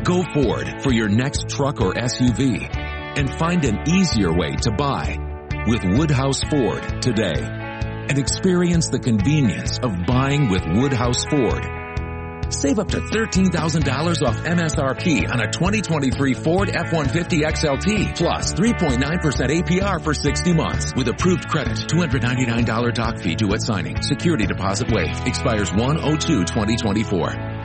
Go Ford for your next truck or SUV and find an easier way to buy with Woodhouse Ford today and experience the convenience of buying with Woodhouse Ford. Save up to $13,000 off MSRP on a 2023 Ford F-150 XLT plus 3.9% APR for 60 months with approved credit. $299 doc fee due at signing. Security deposit waived. Expires 1/02/2024.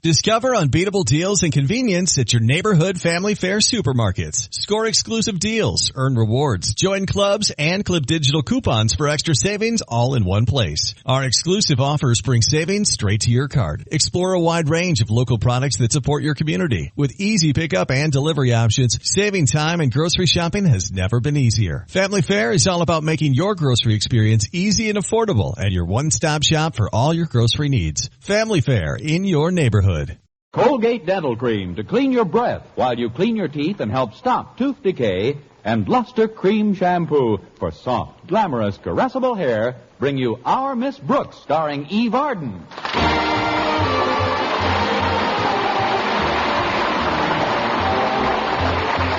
Discover unbeatable deals and convenience at your neighborhood family fare supermarkets. Score exclusive deals, earn rewards, join clubs, and clip digital coupons for extra savings all in one place. Our exclusive offers bring savings straight to your card. Explore a wide range of local products that support your community. With easy pickup and delivery options, saving time and grocery shopping has never been easier. Family Fare is all about making your grocery experience easy and affordable and your one-stop shop for all your grocery needs. Family Fare in your neighborhood. Colgate Dental Cream to clean your breath while you clean your teeth and help stop tooth decay. And Luster Cream Shampoo for soft, glamorous, caressable hair bring you Our Miss Brooks, starring Eve Arden.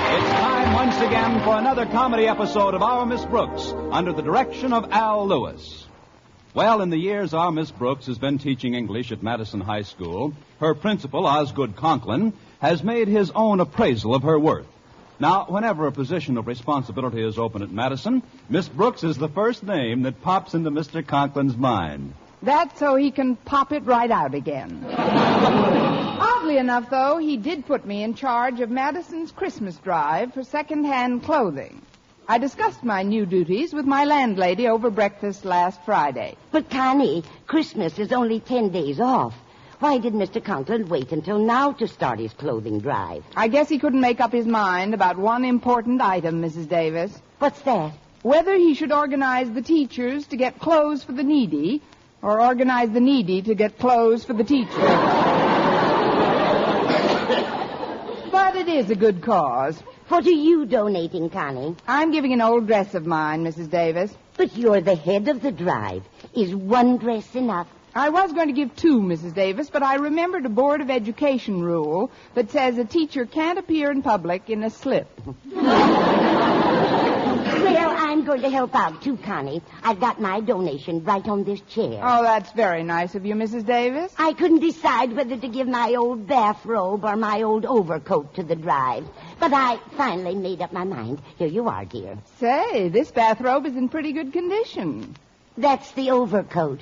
It's time once again for another comedy episode of Our Miss Brooks under the direction of Al Lewis. Well, in the years our Miss Brooks has been teaching English at Madison High School, her principal, Osgood Conklin, has made his own appraisal of her worth. Now, whenever a position of responsibility is open at Madison, Miss Brooks is the first name that pops into Mr. Conklin's mind. That's so he can pop it right out again. Oddly enough, though, he did put me in charge of Madison's Christmas drive for second-hand clothing. I discussed my new duties with my landlady over breakfast last Friday. But, Connie, Christmas is only 10 days off. Why did Mr. Conklin wait until now to start his clothing drive? I guess he couldn't make up his mind about one important item, Mrs. Davis. What's that? Whether he should organize the teachers to get clothes for the needy or organize the needy to get clothes for the teachers. But it is a good cause. What are you donating, Connie? I'm giving an old dress of mine, Mrs. Davis. But you're the head of the drive. Is one dress enough? I was going to give two, Mrs. Davis, but I remembered a Board of Education rule that says a teacher can't appear in public in a slip. Well, I'm going to help out, too, Connie. I've got my donation right on this chair. Oh, that's very nice of you, Mrs. Davis. I couldn't decide whether to give my old bathrobe or my old overcoat to the drive. But I finally made up my mind. Here you are, dear. Say, this bathrobe is in pretty good condition. That's the overcoat.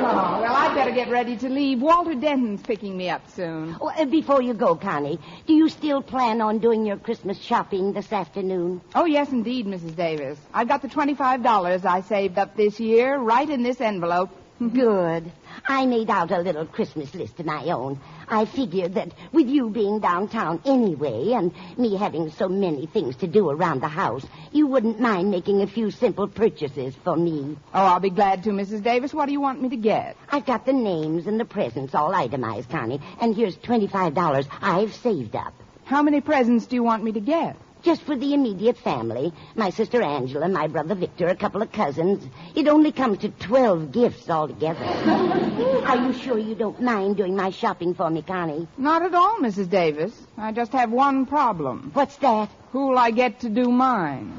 Oh, well, I'd better get ready to leave. Walter Denton's picking me up soon. Before you go, Connie, do you still plan on doing your Christmas shopping this afternoon? Oh, yes, indeed, Mrs. Davis. I've got the $25 I saved up this year right in this envelope. Good. I made out a little Christmas list of my own. I figured that with you being downtown anyway and me having so many things to do around the house, you wouldn't mind making a few simple purchases for me. Oh, I'll be glad to, Mrs. Davis. What do you want me to get? I've got the names and the presents all itemized, Connie, and here's $25 I've saved up. How many presents do you want me to get? Just for the immediate family. My sister Angela, my brother Victor, a couple of cousins. It only comes to 12 gifts altogether. Are you sure you don't mind doing my shopping for me, Connie? Not at all, Mrs. Davis. I just have one problem. What's that? Who'll I get to do mine?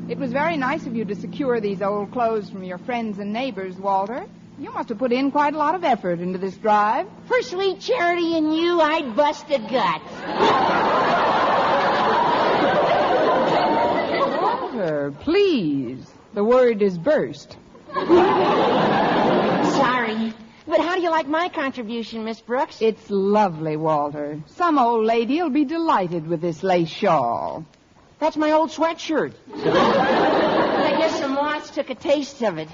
It was very nice of you to secure these old clothes from your friends and neighbors, Walter. You must have put in quite a lot of effort into this drive. For sweet Charity and you, I'd bust a gut. Walter, please. The word is burst. Sorry. But how do you like my contribution, Miss Brooks? It's lovely, Walter. Some old lady'll be delighted with this lace shawl. That's my old sweatshirt. I guess some moths took a taste of it.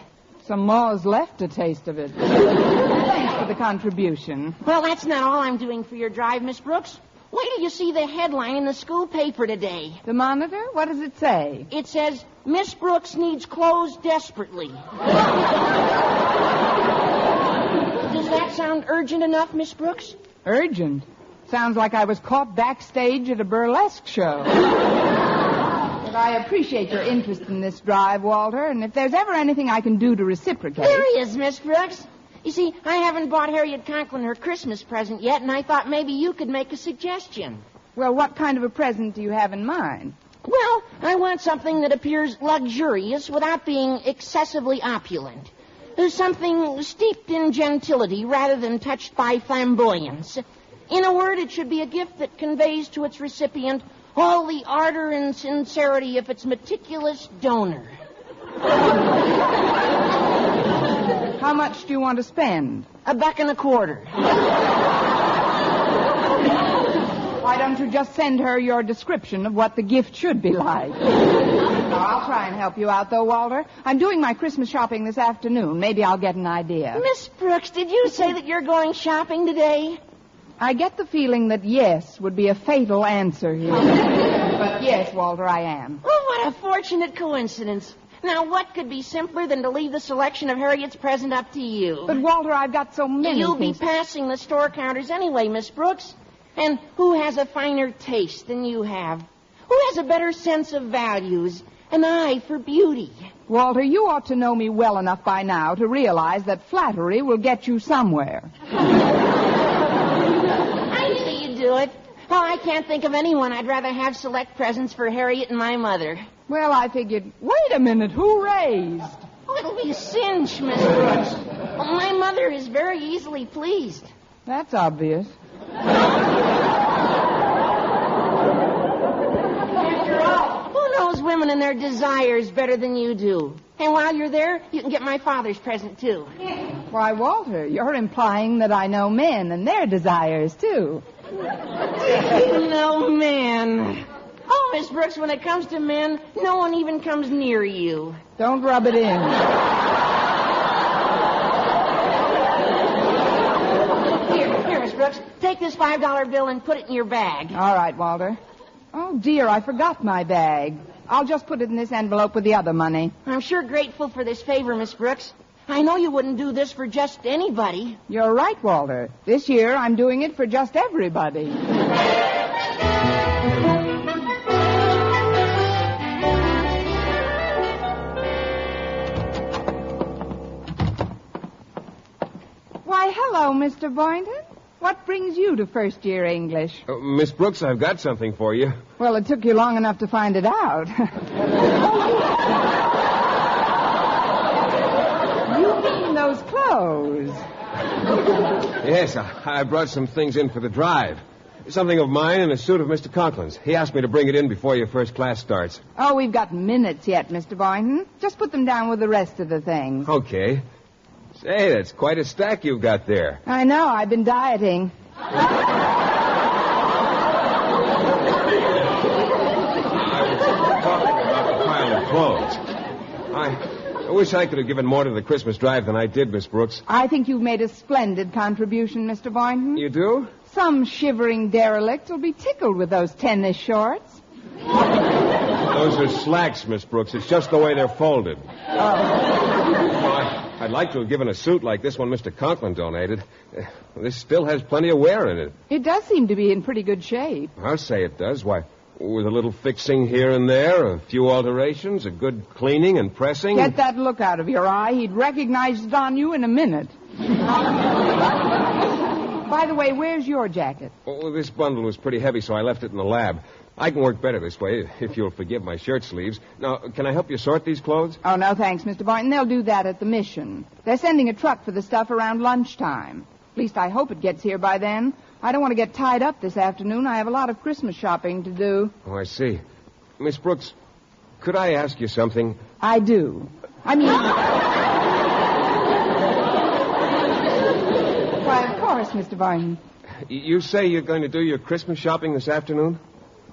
Some moths left a taste of it. Thanks for the contribution. Well, that's not all I'm doing for your drive, Miss Brooks. Wait till you see the headline in the school paper today. The Monitor? What does it say? It says, Miss Brooks needs clothes desperately. Does that sound urgent enough, Miss Brooks? Urgent? Sounds like I was caught backstage at a burlesque show. But I appreciate your interest in this drive, Walter, and if there's ever anything I can do to reciprocate... There he is, Miss Brooks. You see, I haven't bought Harriet Conklin her Christmas present yet, and I thought maybe you could make a suggestion. Well, what kind of a present do you have in mind? Well, I want something that appears luxurious without being excessively opulent. There's something steeped in gentility rather than touched by flamboyance. In a word, it should be a gift that conveys to its recipient all the ardor and sincerity of its meticulous donor. How much do you want to spend? $1.25. Why don't you just send her your description of what the gift should be like? No, I'll try and help you out, though, Walter. I'm doing my Christmas shopping this afternoon. Maybe I'll get an idea. Miss Brooks, did you say that you're going shopping today? I get the feeling that yes would be a fatal answer here. But yes, Walter, I am. Oh, what a fortunate coincidence. Now, what could be simpler than to leave the selection of Harriet's present up to you? But, Walter, I've got so many You'll things... be passing the store counters anyway, Miss Brooks. And who has a finer taste than you have? Who has a better sense of values? An eye for beauty? Walter, you ought to know me well enough by now to realize that flattery will get you somewhere. I knew you'd do it. Oh, I can't think of anyone I'd rather have select presents for Harriet and my mother. Well, I figured, wait a minute, who raised? Oh, it'll be a cinch, Miss Brooks. Well, my mother is very easily pleased. That's obvious. After all, who knows women and their desires better than you do? And while you're there, you can get my father's present, too. Why, Walter, you're implying that I know men and their desires, too. No men. Oh, Miss Brooks, when it comes to men, no one even comes near you. Don't rub it in. Here, Miss Brooks, take this $5 bill and put it in your bag. All right, Walter. Oh, dear, I forgot my bag. I'll just put it in this envelope with the other money. I'm sure grateful for this favor, Miss Brooks. I know you wouldn't do this for just anybody. You're right, Walter. This year, I'm doing it for just everybody. Why, hello, Mr. Boynton. What brings you to first-year English? Miss Brooks, I've got something for you. Well, it took you long enough to find it out. You mean those clothes? Yes, I brought some things in for the drive. Something of mine and a suit of Mr. Conklin's. He asked me to bring it in before your first class starts. Oh, we've got minutes yet, Mr. Boynton. Just put them down with the rest of the things. Okay. Say, that's quite a stack you've got there. I know. I've been dieting. I was talking about the pile of clothes. I wish I could have given more to the Christmas drive than I did, Miss Brooks. I think you've made a splendid contribution, Mr. Boynton. You do? Some shivering derelict will be tickled with those tennis shorts. Those are slacks, Miss Brooks. It's just the way they're folded. I'd like to have given a suit like this one Mr. Conklin donated. This still has plenty of wear in it. It does seem to be in pretty good shape. I'll say it does. Why, with a little fixing here and there, a few alterations, a good cleaning and pressing. Get that look out of your eye. He'd recognize it on you in a minute. By the way, where's your jacket? Oh, this bundle was pretty heavy, so I left it in the lab. I can work better this way, if you'll forgive my shirt sleeves. Now, can I help you sort these clothes? Oh, no, thanks, Mr. Boynton. They'll do that at the mission. They're sending a truck for the stuff around lunchtime. At least I hope it gets here by then. I don't want to get tied up this afternoon. I have a lot of Christmas shopping to do. Oh, I see. Miss Brooks, could I ask you something? I do. I mean... Why, of course, Mr. Boynton. You say you're going to do your Christmas shopping this afternoon?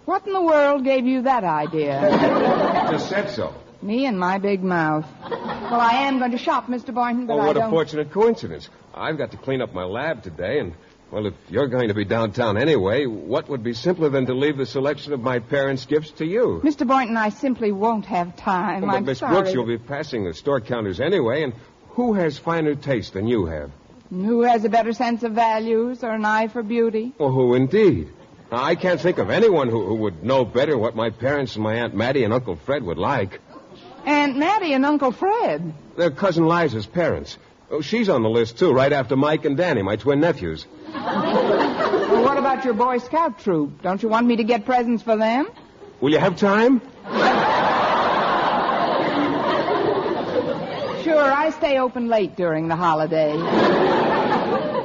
What in the world gave you that idea? You just said so. Me and my big mouth. Well, I am going to shop, Mr. Boynton, but Oh, what I a don't... fortunate coincidence. I've got to clean up my lab today, and, well, if you're going to be downtown anyway, what would be simpler than to leave the selection of my parents' gifts to you? Mr. Boynton, I simply won't have time. But I'm Miss sorry. Brooks, you'll be passing the store counters anyway, and who has finer taste than you have? Who has a better sense of values or an eye for beauty? Oh, who indeed? I can't think of anyone who would know better what my parents and my Aunt Mattie and Uncle Fred would like. Aunt Mattie and Uncle Fred? They're Cousin Liza's parents. Oh, she's on the list, too, right after Mike and Danny, my twin nephews. Well, what about your Boy Scout troop? Don't you want me to get presents for them? Will you have time? Sure, I stay open late during the holidays.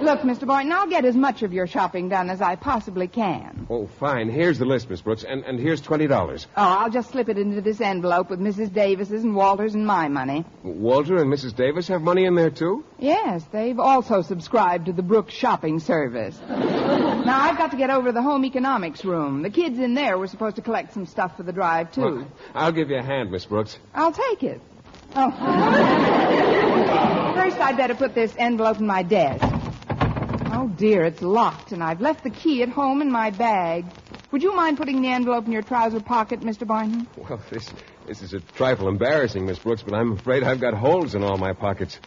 Look, Mr. Boynton, I'll get as much of your shopping done as I possibly can. Oh, fine. Here's the list, Miss Brooks, and here's $20. Oh, I'll just slip it into this envelope with Mrs. Davis's and Walter's and my money. Walter and Mrs. Davis have money in there, too? Yes, they've also subscribed to the Brooks shopping service. Now, I've got to get over to the home economics room. The kids in there were supposed to collect some stuff for the drive, too. Well, I'll give you a hand, Miss Brooks. I'll take it. Oh. First, I'd better put this envelope in my desk. Oh, dear, it's locked, and I've left the key at home in my bag. Would you mind putting the envelope in your trouser pocket, Mr. Boynton? Well, this is a trifle embarrassing, Miss Brooks, but I'm afraid I've got holes in all my pockets.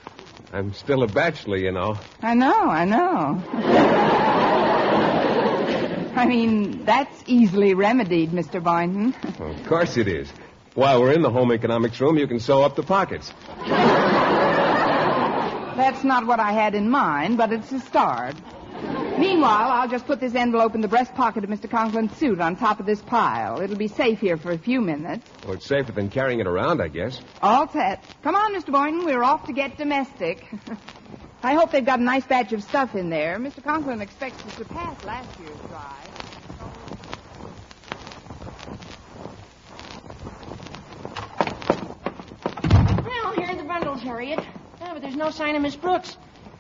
I'm still a bachelor, you know. I know. I mean, that's easily remedied, Mr. Boynton. Well, of course it is. While we're in the home economics room, you can sew up the pockets. That's not what I had in mind, but it's a start. Meanwhile, I'll just put this envelope in the breast pocket of Mr. Conklin's suit on top of this pile. It'll be safe here for a few minutes. Well, it's safer than carrying it around, I guess. All set. Come on, Mr. Boynton. We're off to get domestic. I hope they've got a nice batch of stuff in there. Mr. Conklin expects to surpass last year's drive. Well, here are the bundles, Harriet. Oh, but there's no sign of Miss Brooks.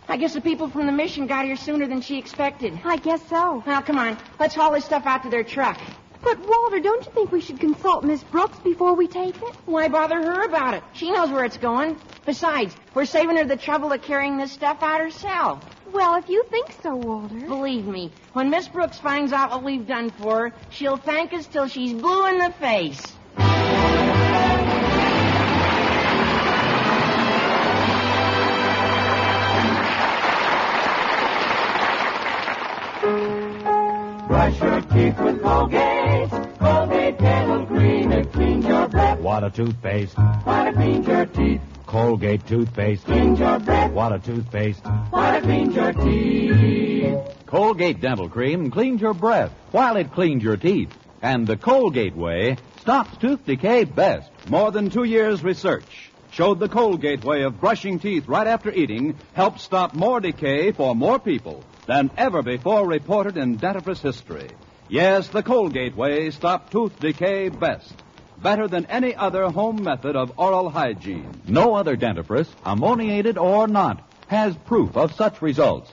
I guess the people from the mission got here sooner than she expected. I guess so. Well, come on. Let's haul this stuff out to their truck. But, Walter, don't you think we should consult Miss Brooks before we take it? Why bother her about it? She knows where it's going. Besides, we're saving her the trouble of carrying this stuff out herself. Well, if you think so, Walter. Believe me, when Miss Brooks finds out what we've done for her, she'll thank us till she's blue in the face. Brush your teeth with Colgate. Colgate Dental Cream. It cleans your breath. What a toothpaste. What it cleans your teeth. Colgate toothpaste. Cleans your breath. What a toothpaste. What it cleans your teeth. Colgate Dental Cream cleans your breath while it cleans your teeth. And the Colgate way stops tooth decay best. More than 2 years' research showed the Colgate way of brushing teeth right after eating helps stop more decay for more people than ever before reported in dentifrice history. Yes, the Colgate way stopped tooth decay best. Better than any other home method of oral hygiene. No other dentifrice, ammoniated or not, has proof of such results.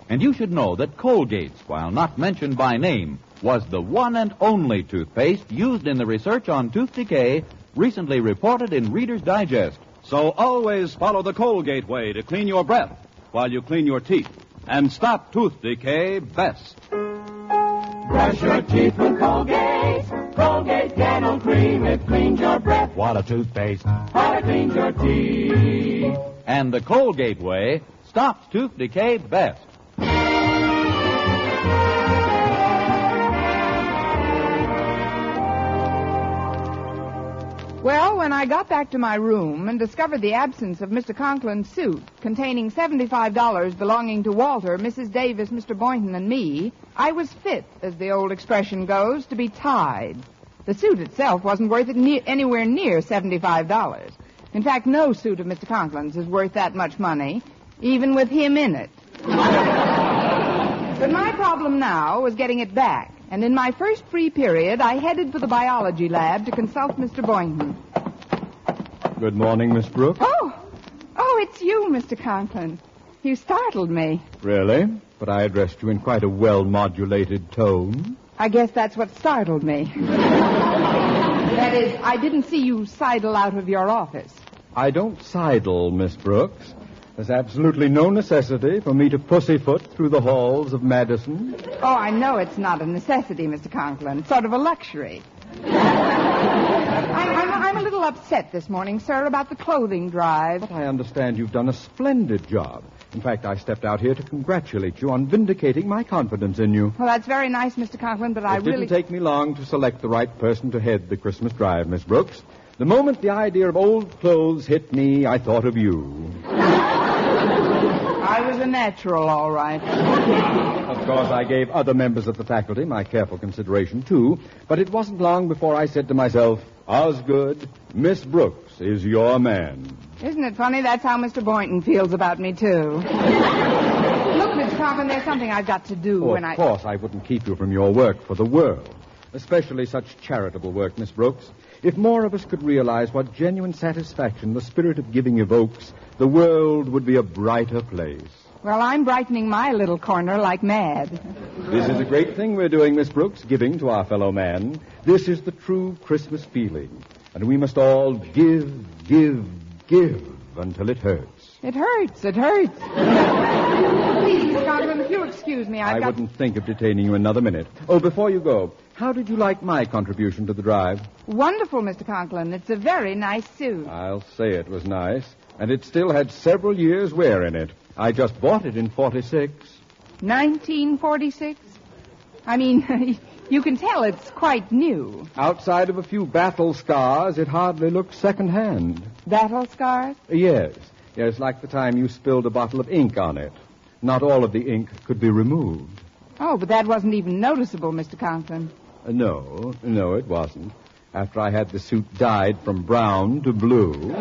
And you should know that Colgate's, while not mentioned by name, was the one and only toothpaste used in the research on tooth decay recently reported in Reader's Digest. So always follow the Colgate way to clean your breath while you clean your teeth and stop tooth decay best. Brush your teeth with Colgate. Colgate Dental Cream. It cleans your breath. What a toothpaste. What it cleans your teeth. And the Colgate way stops tooth decay best. Well, when I got back to my room and discovered the absence of Mr. Conklin's suit containing $75 belonging to Walter, Mrs. Davis, Mr. Boynton, and me, I was fit, as the old expression goes, to be tied. The suit itself wasn't worth anywhere near $75. In fact, no suit of Mr. Conklin's is worth that much money, even with him in it. But my problem now was getting it back. And in my first free period, I headed for the biology lab to consult Mr. Boynton. Good morning, Miss Brooks. Oh, it's you, Mr. Conklin. You startled me. Really? But I addressed you in quite a well-modulated tone. I guess that's what startled me. That is, I didn't see you sidle out of your office. I don't sidle, Miss Brooks. There's absolutely no necessity for me to pussyfoot through the halls of Madison. Oh, I know it's not a necessity, Mr. Conklin. It's sort of a luxury. I'm a little upset this morning, sir, about the clothing drive. But I understand you've done a splendid job. In fact, I stepped out here to congratulate you on vindicating my confidence in you. Well, that's very nice, Mr. Conklin, but It didn't take me long to select the right person to head the Christmas drive, Miss Brooks. The moment the idea of old clothes hit me, I thought of you. I was a natural, all right. Of course, I gave other members of the faculty my careful consideration, too, but it wasn't long before I said to myself, Osgood, Miss Brooks is your man. Isn't it funny? That's how Mr. Boynton feels about me, too. Look, Mr. Conklin, there's something I've got to do when Of course, I wouldn't keep you from your work for the world, especially such charitable work, Miss Brooks. If more of us could realize what genuine satisfaction the spirit of giving evokes, the world would be a brighter place. Well, I'm brightening my little corner like mad. This is a great thing we're doing, Miss Brooks, giving to our fellow man. This is the true Christmas feeling. And we must all give until it hurts. It hurts. Please, Mr. Conklin, if you'll excuse me, I wouldn't think of detaining you another minute. Oh, before you go, how did you like my contribution to the drive? Wonderful, Mr. Conklin. It's a very nice suit. I'll say it was nice. And it still had several years' wear in it. I just bought it in 46. 1946? I mean, you can tell it's quite new. Outside of a few battle scars, it hardly looks second-hand. Battle scars? Yes, like the time you spilled a bottle of ink on it. Not all of the ink could be removed. Oh, but that wasn't even noticeable, Mr. Conklin. No, it wasn't. After I had the suit dyed from brown to blue.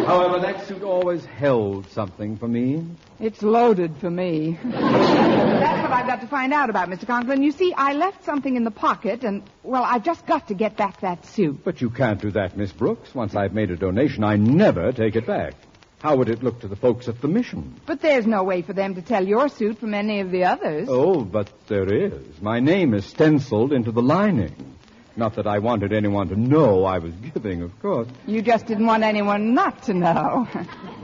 However, that suit always held something for me. It's loaded for me. That's what I've got to find out about, Mr. Conklin. You see, I left something in the pocket, and, well, I've just got to get back that suit. But you can't do that, Miss Brooks. Once I've made a donation, I never take it back. How would it look to the folks at the mission? But there's no way for them to tell your suit from any of the others. Oh, but there is. My name is stenciled into the lining. Not that I wanted anyone to know I was giving, of course. You just didn't want anyone not to know.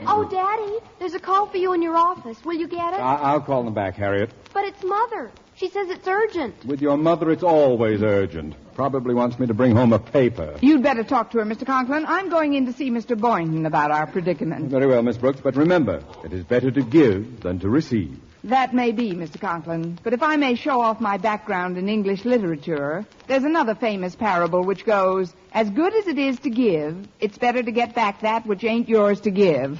Oh, Daddy, there's a call for you in your office. Will you get it? I'll call them back, Harriet. But it's Mother. She says it's urgent. With your mother, it's always urgent. Probably wants me to bring home a paper. You'd better talk to her, Mr. Conklin. I'm going in to see Mr. Boynton about our predicament. Very well, Miss Brooks, but remember, it is better to give than to receive. That may be, Mr. Conklin. But if I may show off my background in English literature, there's another famous parable which goes, as good as it is to give, it's better to get back that which ain't yours to give.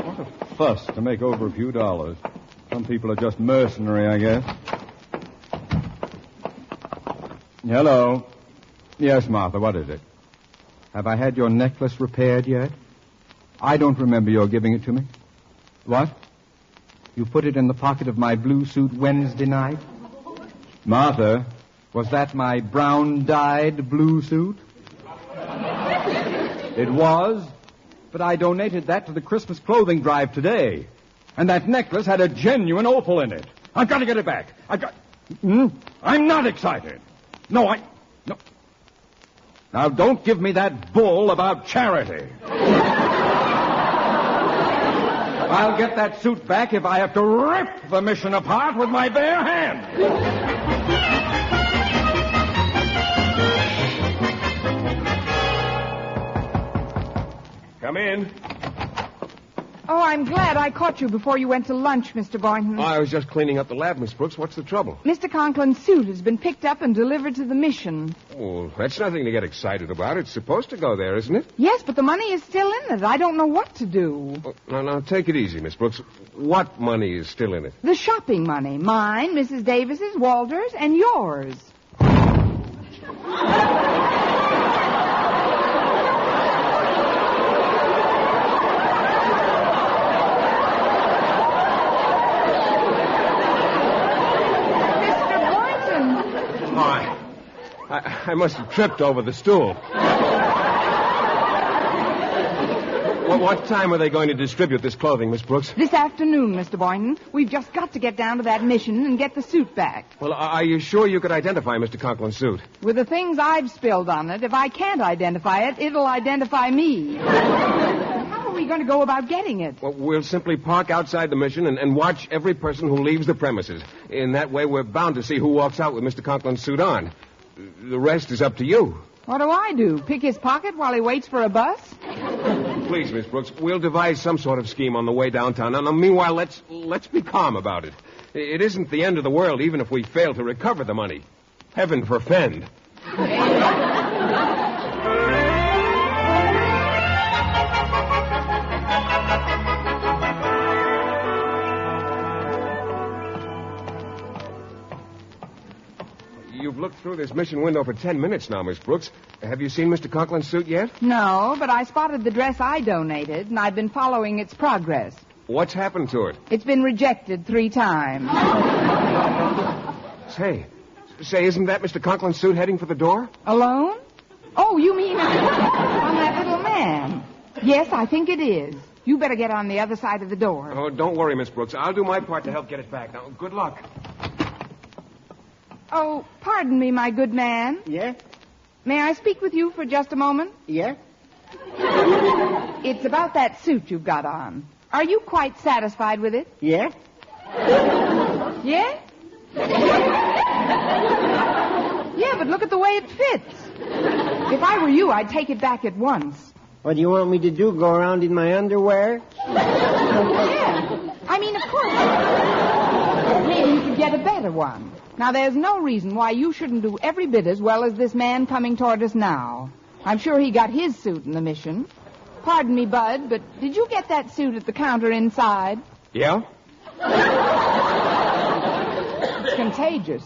What a fuss to make over a few dollars. Some people are just mercenary, I guess. Hello. Yes, Martha, what is it? Have I had your necklace repaired yet? I don't remember your giving it to me. What? You put it in the pocket of my blue suit Wednesday night? Martha, was that my brown-dyed blue suit? It was, but I donated that to the Christmas clothing drive today. And that necklace had a genuine opal in it. I've got to get it back. I'm not excited. No. Now, don't give me that bull about charity. I'll get that suit back if I have to rip the mission apart with my bare hands. Come in. Oh, I'm glad I caught you before you went to lunch, Mr. Boynton. I was just cleaning up the lab, Miss Brooks. What's the trouble? Mr. Conklin's suit has been picked up and delivered to the mission. Oh, that's nothing to get excited about. It's supposed to go there, isn't it? Yes, but the money is still in it. I don't know what to do. Oh, now, take it easy, Miss Brooks. What money is still in it? The shopping money. Mine, Mrs. Davis's, Walter's, and yours. I must have tripped over the stool. What time are they going to distribute this clothing, Miss Brooks? This afternoon, Mr. Boynton. We've just got to get down to that mission and get the suit back. Well, are you sure you could identify Mr. Conklin's suit? With the things I've spilled on it, if I can't identify it, it'll identify me. How are we going to go about getting it? Well, we'll simply park outside the mission and watch every person who leaves the premises. In that way, we're bound to see who walks out with Mr. Conklin's suit on. The rest is up to you. What do I do? Pick his pocket while he waits for a bus? Please, Miss Brooks, we'll devise some sort of scheme on the way downtown. Now, meanwhile, let's be calm about it. It isn't the end of the world, even if we fail to recover the money. Heaven forfend. You've looked through this mission window for 10 minutes now, Miss Brooks. Have you seen Mr. Conklin's suit yet? No, but I spotted the dress I donated, and I've been following its progress. What's happened to it? It's been rejected 3 times. Say, isn't that Mr. Conklin's suit heading for the door? Alone? Oh, you mean on that little man? Yes, I think it is. You better get on the other side of the door. Oh, don't worry, Miss Brooks. I'll do my part to help get it back. Now, good luck. Oh, pardon me, my good man. Yeah? May I speak with you for just a moment? Yeah? It's about that suit you've got on. Are you quite satisfied with it? Yeah? Yeah? Yeah, but look at the way it fits. If I were you, I'd take it back at once. What do you want me to do, go around in my underwear? Yeah. I mean, of course. Maybe you could get a better one. Now, there's no reason why you shouldn't do every bit as well as this man coming toward us now. I'm sure he got his suit in the mission. Pardon me, Bud, but did you get that suit at the counter inside? Yeah? It's contagious.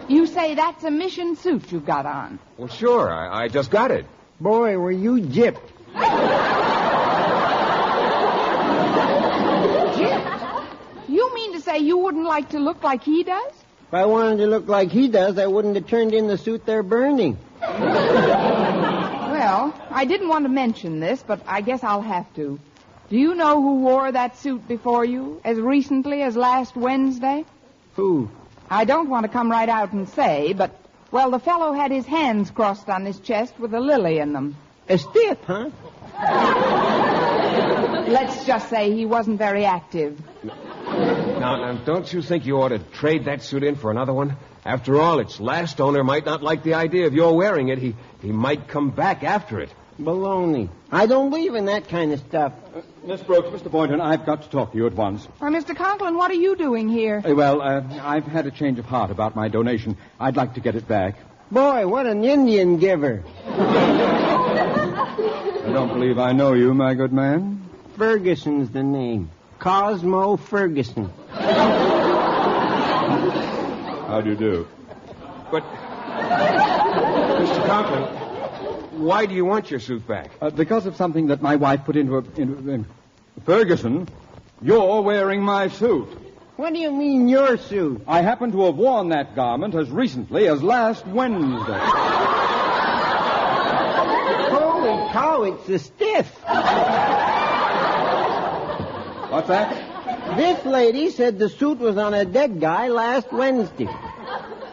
You say that's a mission suit you've got on? Well, sure. I just got it. Boy, were you gypped. Gypped? You mean to say you wouldn't like to look like he does? If I wanted to look like he does, I wouldn't have turned in the suit they're burning. Well, I didn't want to mention this, but I guess I'll have to. Do you know who wore that suit before you as recently as last Wednesday? Who? I don't want to come right out and say, but, well, the fellow had his hands crossed on his chest with a lily in them. A stiff, huh? Let's just say he wasn't very active. Now, don't you think you ought to trade that suit in for another one? After all, its last owner might not like the idea of your wearing it. He might come back after it. Baloney. I don't believe in that kind of stuff. Miss Brooks, Mr. Boynton, I've got to talk to you at once. Why, Mr. Conklin, what are you doing here? I've had a change of heart about my donation. I'd like to get it back. Boy, what an Indian giver. I don't believe I know you, my good man. Ferguson's the name. Cosmo Ferguson. How do you do? But, Mr. Conklin, why do you want your suit back? Because of something that my wife put into Ferguson, you're wearing my suit. What do you mean, your suit? I happen to have worn that garment as recently as last Wednesday. Holy cow, it's a stiff. What's that? This lady said the suit was on a dead guy last Wednesday.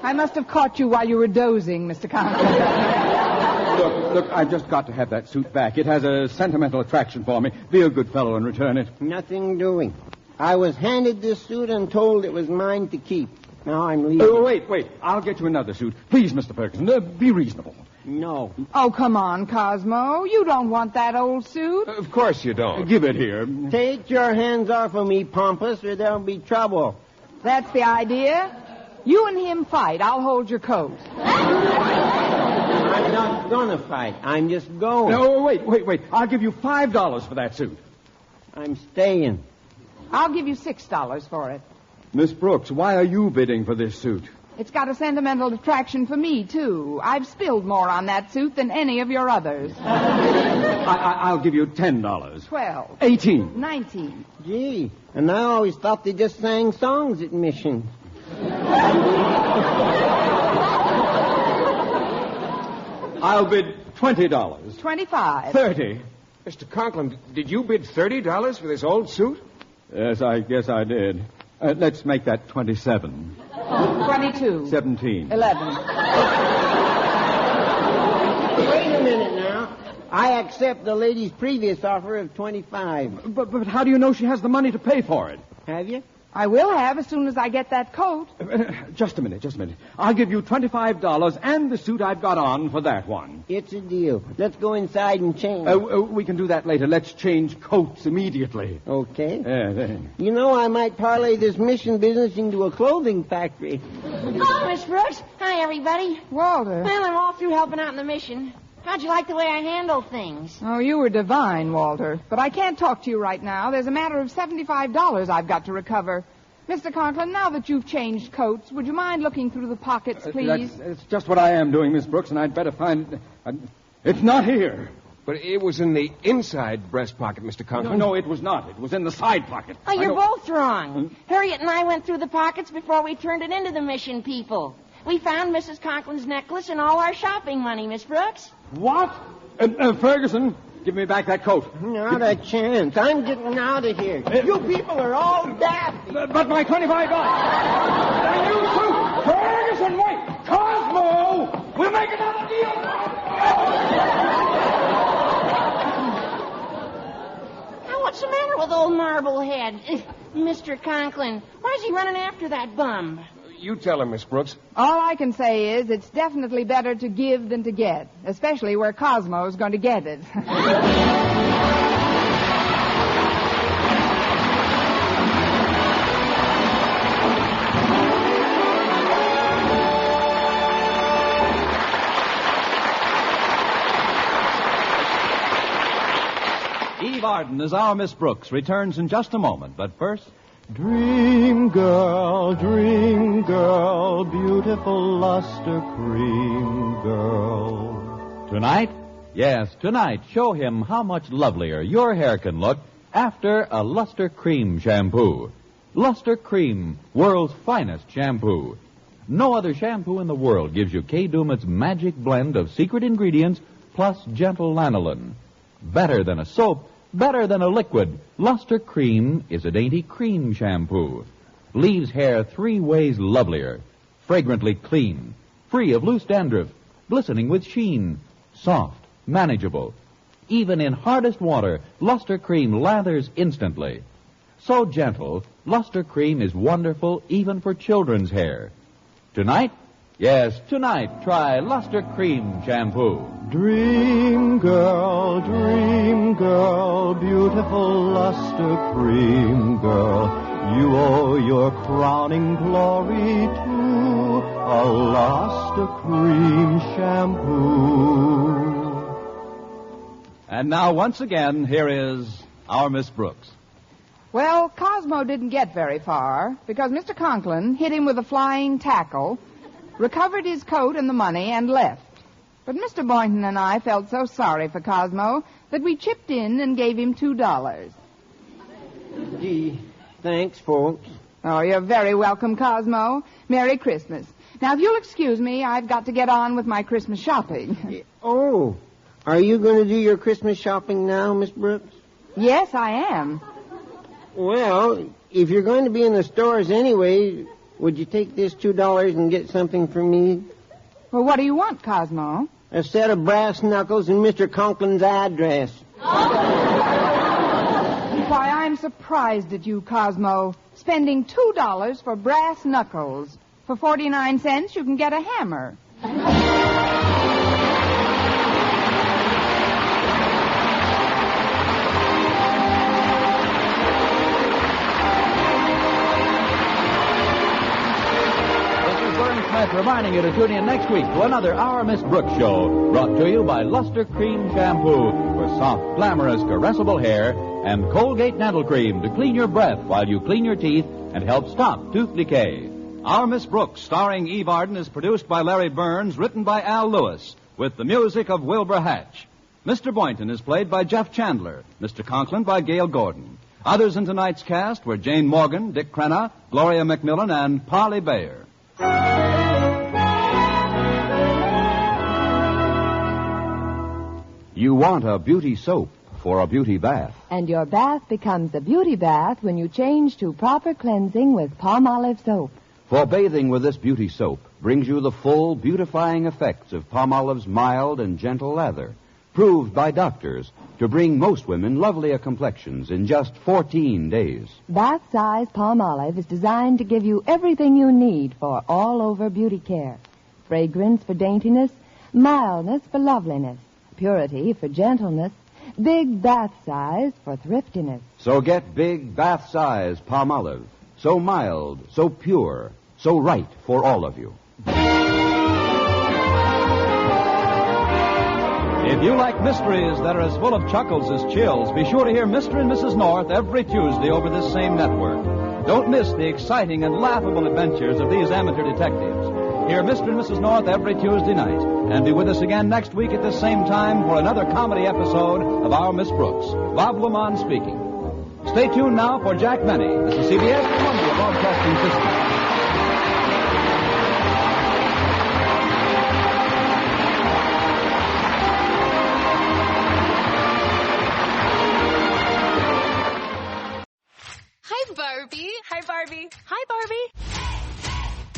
I must have caught you while you were dozing, Mr. Conklin. Look, I've just got to have that suit back. It has a sentimental attraction for me. Be a good fellow and return it. Nothing doing. I was handed this suit and told it was mine to keep. Now I'm leaving. Oh, wait. I'll get you another suit. Please, Mr. Ferguson, be reasonable. No. Oh, come on, Cosmo. You don't want that old suit. Of course you don't. Give it here. Take your hands off of me, Pompous, or there'll be trouble. That's the idea. You and him fight. I'll hold your coat. I'm not gonna fight. I'm just going. No, wait. I'll give you $5 for that suit. I'm staying. I'll give you $6 for it. Miss Brooks, why are you bidding for this suit? It's got a sentimental attraction for me, too. I've spilled more on that suit than any of your others. I'll give you $10. 12. 18. 19. Gee, and I always thought they just sang songs at missions. I'll bid $20. 25. 30. Mr. Conklin, did you bid $30 for this old suit? Yes, I guess I did. Let's make that 27. 22. 17. 11. Wait a minute now. I accept the lady's previous offer of 25. But how do you know she has the money to pay for it? Have you? I will have as soon as I get that coat. Just a minute. I'll give you $25 and the suit I've got on for that one. It's a deal. Let's go inside and change. We can do that later. Let's change coats immediately. Okay. Then. You know, I might parlay this mission business into a clothing factory. Oh, Miss Brooks. Hi, everybody. Walter. Well, I'm all through helping out in the mission. How'd you like the way I handle things? Oh, you were divine, Walter. But I can't talk to you right now. There's a matter of $75 I've got to recover. Mr. Conklin, now that you've changed coats, would you mind looking through the pockets, please? That's just what I am doing, Miss Brooks, and I'd better find... It's not here. But it was in the inside breast pocket, Mr. Conklin. No, it was not. It was in the side pocket. Oh, you're both wrong. Harriet and I went through the pockets before we turned it into the mission people. We found Mrs. Conklin's necklace and all our shopping money, Miss Brooks. What? Ferguson, give me back that coat. Not a chance. I'm getting out of here. You people are all daft. But my $25. And you too. Ferguson, wait. Cosmo, we'll make another deal. Now, what's the matter with old Marblehead? Mr. Conklin, why is he running after that bum? You tell him, Miss Brooks. All I can say is it's definitely better to give than to get, especially where Cosmo's going to get it. Eve Arden as our Miss Brooks returns in just a moment, but first... Dream girl, beautiful luster cream girl. Tonight? Yes, tonight, show him how much lovelier your hair can look after a Luster Cream shampoo. Luster Cream, world's finest shampoo. No other shampoo in the world gives you Kay Daumit's magic blend of secret ingredients plus gentle lanolin. Better than a soap, better than a liquid, Luster Cream is a dainty cream shampoo. Leaves hair 3 ways lovelier. Fragrantly clean, free of loose dandruff, glistening with sheen, soft, manageable. Even in hardest water, Luster Cream lathers instantly. So gentle, Luster Cream is wonderful even for children's hair. Tonight? Yes, tonight, try Luster Cream shampoo. Dream girl, beautiful luster cream girl. You owe your crowning glory to a luster cream shampoo. And now, once again, here is our Miss Brooks. Well, Cosmo didn't get very far because Mr. Conklin hit him with a flying tackle, recovered his coat and the money, and left. But Mr. Boynton and I felt so sorry for Cosmo that we chipped in and gave him $2. Gee, thanks, folks. Oh, you're very welcome, Cosmo. Merry Christmas. Now, if you'll excuse me, I've got to get on with my Christmas shopping. Oh, are you going to do your Christmas shopping now, Miss Brooks? Yes, I am. Well, if you're going to be in the stores anyway, would you take this $2 and get something for me? Well, what do you want, Cosmo? A set of brass knuckles and Mr. Conklin's address. Why, I'm surprised at you, Cosmo. Spending $2 for brass knuckles. For 49 cents, you can get a hammer. Reminding you to tune in next week to another Our Miss Brooks show, brought to you by Luster Cream Shampoo for soft, glamorous, caressable hair, and Colgate Dental Cream to clean your breath while you clean your teeth and help stop tooth decay. Our Miss Brooks, starring Eve Arden, is produced by Larry Burns, written by Al Lewis, with the music of Wilbur Hatch. Mr. Boynton is played by Jeff Chandler, Mr. Conklin by Gail Gordon. Others in tonight's cast were Jane Morgan, Dick Crenna, Gloria McMillan, and Parley Bayer. You want a beauty soap for a beauty bath. And your bath becomes a beauty bath when you change to proper cleansing with Palmolive soap. For bathing with this beauty soap brings you the full beautifying effects of Palmolive's mild and gentle lather, Proved by doctors to bring most women lovelier complexions in just 14 days. Bath-size Palmolive is designed to give you everything you need for all-over beauty care. Fragrance for daintiness, mildness for loveliness, purity for gentleness, big bath size for thriftiness. So get big bath-size Palmolive. So mild, so pure, so right for all of you. If you like mysteries that are as full of chuckles as chills, be sure to hear Mr. and Mrs. North every Tuesday over this same network. Don't miss the exciting and laughable adventures of these amateur detectives. Hear Mr. and Mrs. North every Tuesday night. And be with us again next week at this same time for another comedy episode of Our Miss Brooks. Bob Lamont speaking. Stay tuned now for Jack Benny. This is CBS Columbia Broadcasting System. Barbie. Hi, Barbie. Hi, Barbie.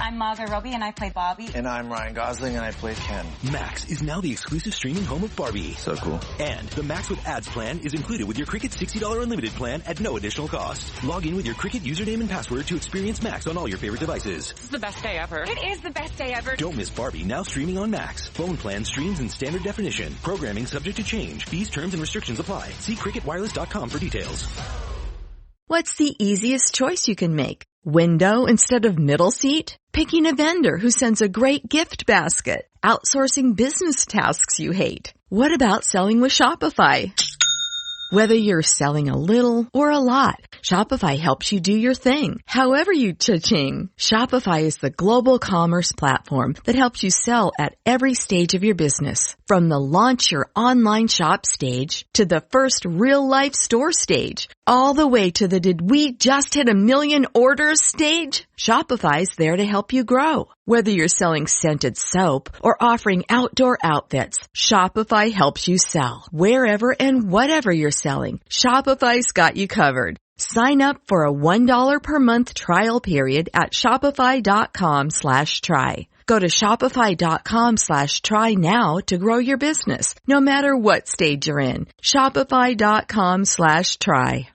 I'm Margot Robbie, and I play Barbie. And I'm Ryan Gosling, and I play Ken. Max is now the exclusive streaming home of Barbie. So cool. And the Max with Ads plan is included with your Cricket $60 unlimited plan at no additional cost. Log in with your Cricket username and password to experience Max on all your favorite devices. This is the best day ever. It is the best day ever. Don't miss Barbie, now streaming on Max. Phone plan streams in standard definition. Programming subject to change. Fees, terms, and restrictions apply. See cricketwireless.com for details. What's the easiest choice you can make? Window instead of middle seat? Picking a vendor who sends a great gift basket? Outsourcing business tasks you hate? What about selling with Shopify? Whether you're selling a little or a lot, Shopify helps you do your thing, however you cha-ching. Shopify is the global commerce platform that helps you sell at every stage of your business. From the launch your online shop stage to the first real-life store stage, all the way to the did we just hit 1 million orders stage. Shopify's there to help you grow. Whether you're selling scented soap or offering outdoor outfits, Shopify helps you sell. Wherever and whatever you're selling, Shopify's got you covered. Sign up for a $1 per month trial period at shopify.com/try. Go to shopify.com/try now to grow your business, no matter what stage you're in. Shopify.com/try.